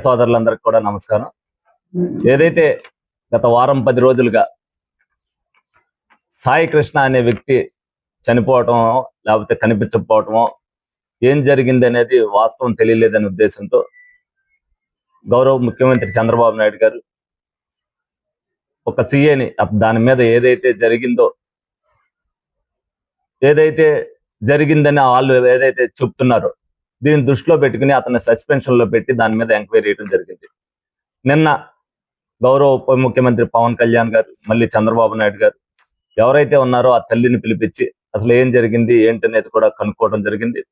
సోదరులందరికీ కూడా నమస్కారం. ఏదైతే గత వారం 10 రోజులుగా సాయి కృష్ణ అనే వ్యక్తి చనిపోవటమో లేకపోతే కనిపించకపోవటమో ఏం జరిగింది అనేది వాస్తవం తెలియలేదనే ఉద్దేశంతో గౌరవ ముఖ్యమంత్రి చంద్రబాబు నాయుడు గారు ఒక సీఏని దాని మీద ఏదైతే జరిగిందని వాళ్ళు ఏదైతే చెప్తున్నారో దీన్ని దృష్టిలో పెట్టుకుని అతన్ని సస్పెన్షన్లో పెట్టి దాని మీద ఎంక్వైరీ చేయడం జరిగింది. నిన్న గౌరవ ఉప ముఖ్యమంత్రి పవన్ కళ్యాణ్ గారు మళ్ళీ చంద్రబాబు నాయుడు గారు ఎవరైతే ఉన్నారో ఆ తల్లిని పిలిపించి అసలు ఏం జరిగింది ఏంటనేది కూడా కనుక్కోవడం జరిగింది.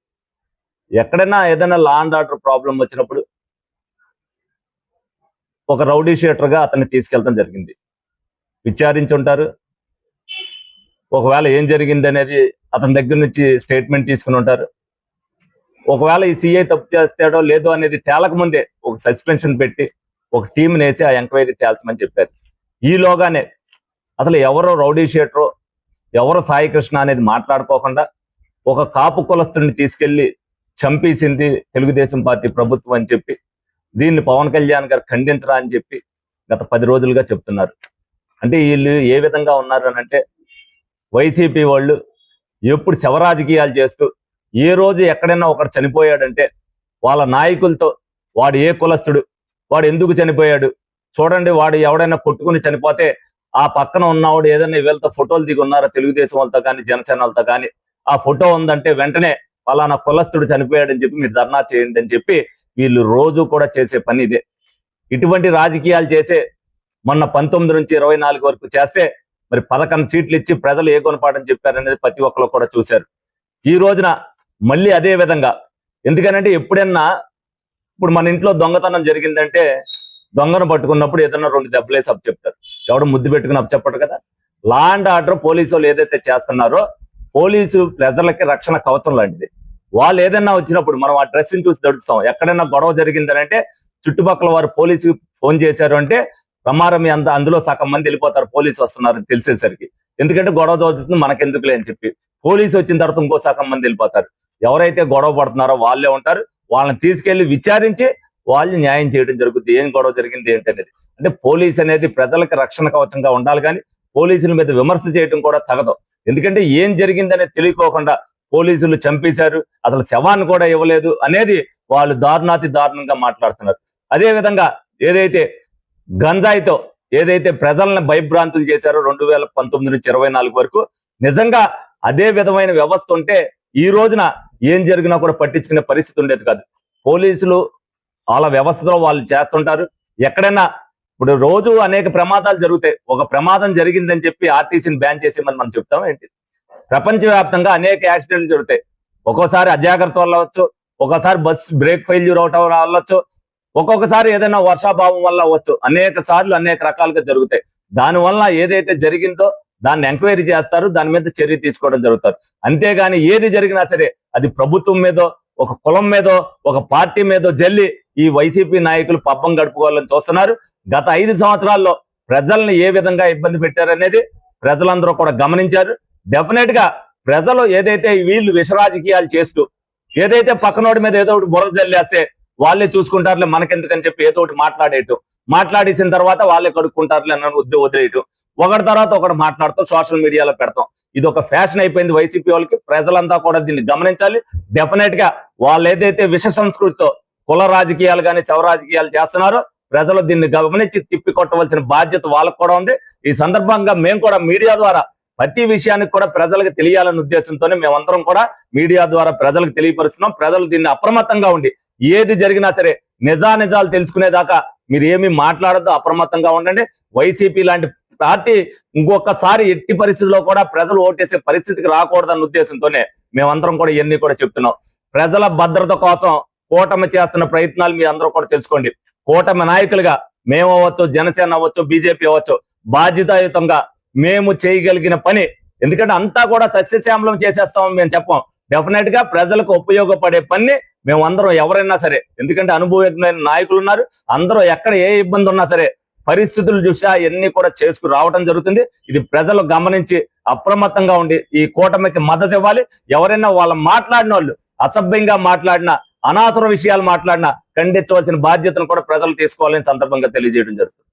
ఎక్కడైనా ఏదైనా లా అండ్ ఆర్డర్ ప్రాబ్లం వచ్చినప్పుడు ఒక రౌడీ షీటర్గా అతన్ని తీసుకెళ్తాం జరిగింది. విచారించుంటారు. ఒకవేళ ఏం జరిగింది అనేది అతని దగ్గర నుంచి స్టేట్మెంట్ తీసుకుని ఉంటారు. ఒకవేళ ఈ సీఐ తప్పు చేస్తాడో లేదో అనేది తేలకముందే ఒక సస్పెన్షన్ పెట్టి ఒక టీంని వేసి ఆ ఎంక్వైరీ తేల్చమని చెప్పారు. ఈలోగానే అసలు ఎవరో రౌడీ షీటరో ఎవరో సాయి కృష్ణ అనేది మాట్లాడుకోకుండా ఒక కాపు కులస్తుడిని తీసుకెళ్లి చంపేసింది తెలుగుదేశం పార్టీ ప్రభుత్వం అని చెప్పి దీన్ని పవన్ కళ్యాణ్ గారు ఖండించరా అని చెప్పి గత 10 రోజులుగా చెప్తున్నారు. అంటే వీళ్ళు ఏ విధంగా ఉన్నారు అని అంటే వైసీపీ వాళ్ళు ఎప్పుడు శవరాజకీయాలు చేస్తూ ఏ రోజు ఎక్కడైనా ఒకడు చనిపోయాడంటే వాళ్ళ నాయకులతో వాడు ఏ కులస్తుడు, వాడు ఎందుకు చనిపోయాడు చూడండి, వాడు ఎవడైనా కొట్టుకుని చనిపోతే ఆ పక్కన ఉన్నవాడు ఏదైనా వీళ్ళతో ఫోటోలు దిగి ఉన్నారో తెలుగుదేశం వాళ్ళతో కానీ జనసేన వాళ్ళతో కానీ ఆ ఫోటో ఉందంటే వెంటనే పలానా కులస్తుడు చనిపోయాడని చెప్పి మీరు ధర్నా చేయండి అని చెప్పి వీళ్ళు రోజు కూడా చేసే పని ఇదే. ఇటువంటి రాజకీయాలు చేసే మొన్న 19 నుంచి 24 వరకు చేస్తే మరి 11 సీట్లు ఇచ్చి ప్రజలు ఏ గుణపాఠం చెప్పారనేది ప్రతి ఒక్కరు కూడా చూశారు. ఈ రోజున మళ్ళీ అదే విధంగా ఎందుకనంటే ఎప్పుడన్నా ఇప్పుడు మన ఇంట్లో దొంగతనం జరిగిందంటే దొంగను పట్టుకున్నప్పుడు ఏదన్నా 2 దెబ్బలేసి అప్పు చెప్తారు. ఎవడు ముద్దు పెట్టుకుని అప్పు చెప్పడు కదా. లా అండ్ ఆర్డర్ పోలీసు వాళ్ళు ఏదైతే చేస్తున్నారో పోలీసు ప్రజలకి రక్షణ కవచం లాంటిది. వాళ్ళు ఏదైనా వచ్చినప్పుడు మనం ఆ డ్రెస్ని చూసి దడుస్తాం. ఎక్కడైనా గొడవ జరిగిందని అంటే చుట్టుపక్కల వారు పోలీసుకి ఫోన్ చేశారు అంటే ప్రమాదం అందులో సగం మంది వెళ్ళిపోతారు పోలీసు వస్తున్నారని తెలిసేసరికి. ఎందుకంటే గొడవ జరుగుతుంది మనకెందుకులే అని చెప్పి పోలీసు వచ్చిన తర్వాత ఇంకో సగం మంది వెళ్ళిపోతారు. ఎవరైతే గొడవ పడుతున్నారో వాళ్ళే ఉంటారు. వాళ్ళని తీసుకెళ్లి విచారించి వాళ్ళు న్యాయం చేయడం జరుగుతుంది. ఏం గొడవ జరిగింది ఏంటనేది. అంటే పోలీస్ అనేది ప్రజలకు రక్షణ కవచంగా ఉండాలి కానీ పోలీసుల మీద విమర్శ చేయడం కూడా తగదు. ఎందుకంటే ఏం జరిగిందనేది తెలియకోకుండా పోలీసులు చంపేశారు, అసలు శవాన్ని కూడా ఇవ్వలేదు అనేది వాళ్ళు దారుణంగా మాట్లాడుతున్నారు. అదేవిధంగా ఏదైతే గంజాయితో ఏదైతే ప్రజలను భయభ్రాంతులు చేశారో 2019 నుంచి 24 వరకు నిజంగా అదే విధమైన వ్యవస్థ ఉంటే ఈ రోజున ఏం జరిగినా కూడా పట్టించుకునే పరిస్థితి ఉండేది కాదు. పోలీసులు వాళ్ళ వ్యవస్థలో వాళ్ళు చేస్తుంటారు. ఎక్కడైనా ఇప్పుడు రోజు అనేక ప్రమాదాలు జరుగుతాయి. ఒక ప్రమాదం జరిగిందని చెప్పి ఆర్టీసీని బ్యాన్ చేసేమని మనం చెప్తాం ఏంటి? ప్రపంచవ్యాప్తంగా అనేక యాక్సిడెంట్లు జరుగుతాయి. ఒక్కోసారి అజాగ్రత్త వల్ల అవ్వచ్చు, ఒక్కోసారి బస్ బ్రేక్ ఫెయిల్యూర్ అవటం వల్లవచ్చు, ఒక్కొక్కసారి ఏదైనా వర్షాభావం వల్ల అవ్వచ్చు. అనేక సార్లు అనేక రకాలుగా జరుగుతాయి. దానివల్ల ఏదైతే జరిగిందో దాన్ని ఎంక్వైరీ చేస్తారు, దాని మీద చర్య తీసుకోవడం జరుగుతారు. అంతేగాని ఏది జరిగినా సరే అది ప్రభుత్వం మీదో ఒక కులం మీదో ఒక పార్టీ మీదో జల్లి ఈ వైసీపీ నాయకులు పబ్బం గడుపుకోవాలని చూస్తున్నారు. గత 5 సంవత్సరాల్లో ప్రజల్ని ఏ విధంగా ఇబ్బంది పెట్టారనేది ప్రజలందరూ కూడా గమనించారు. డెఫినెట్ గా ప్రజలు ఏదైతే వీళ్ళు విషరాజకీయాలు చేస్తూ ఏదైతే పక్కనోడి మీద ఏదో ఒకటి బురద జల్లేస్తే వాళ్ళే చూసుకుంటారులే మనకెందుకని చెప్పి ఏదో ఒకటి మాట్లాడేసిన తర్వాత వాళ్ళే కడుక్కుంటారులే అన్న వదిలేయటం, ఒకటి తర్వాత ఒకటి మాట్లాడుతూ సోషల్ మీడియాలో పెడతాం. ఇది ఒక ఫ్యాషన్ అయిపోయింది వైసీపీ వాళ్ళకి. ప్రజలంతా కూడా దీన్ని గమనించాలి. డెఫినెట్ గా వాళ్ళు ఏదైతే విష సంస్కృతితో కుల రాజకీయాలు కానీ శవ రాజకీయాలు చేస్తున్నారో ప్రజలు దీన్ని గమనించి తిప్పి కొట్టవలసిన బాధ్యత వాళ్ళకు కూడా ఉంది. ఈ సందర్భంగా మేము కూడా మీడియా ద్వారా ప్రతి విషయానికి కూడా ప్రజలకు తెలియాలనే ఉద్దేశంతోనే మేమందరం కూడా మీడియా ద్వారా ప్రజలకు తెలియపరుస్తున్నాం. ప్రజలు దీన్ని అప్రమత్తంగా ఉండి ఏది జరిగినా సరే నిజాలు తెలుసుకునేదాకా మీరు ఏమీ మాట్లాడద్దు, అప్రమత్తంగా ఉండండి. వైసీపీ లాంటి పార్టీ ఇంకొకసారి ఎట్టి పరిస్థితుల్లో కూడా ప్రజలు ఓటేసే పరిస్థితికి రాకూడదన్న ఉద్దేశంతోనే మేమందరం కూడా ఇవన్నీ కూడా చెప్తున్నాం. ప్రజల భద్రత కోసం కూటమి చేస్తున్న ప్రయత్నాలు మీ అందరూ కూడా తెలుసుకోండి. కూటమి నాయకులుగా మేము అవ్వచ్చు, జనసేన అవ్వచ్చు, బీజేపీ అవ్వచ్చు, బాధ్యతాయుతంగా మేము చేయగలిగిన పని, ఎందుకంటే అంతా కూడా సస్యశ్యామలం చేసేస్తామని మేము చెప్పాం. డెఫినెట్ గా ప్రజలకు ఉపయోగపడే పని మేము అందరం ఎవరైనా సరే, ఎందుకంటే అనుభవజ్ఞమైన నాయకులు ఉన్నారు, అందరూ ఎక్కడ ఏ ఇబ్బంది ఉన్నా సరే పరిస్థితులు చూసి అవన్నీ కూడా చేసుకు రావడం జరుగుతుంది. ఇది ప్రజలు గమనించి అప్రమత్తంగా ఉండి ఈ కూటమికి మద్దతు ఇవ్వాలి. ఎవరైనా వాళ్ళ మాట్లాడిన వాళ్ళు అసభ్యంగా మాట్లాడినా, అనవసర విషయాలు మాట్లాడినా ఖండించవలసిన బాధ్యతను కూడా ప్రజలు తీసుకోవాలని సందర్భంగా తెలియజేయడం జరుగుతుంది.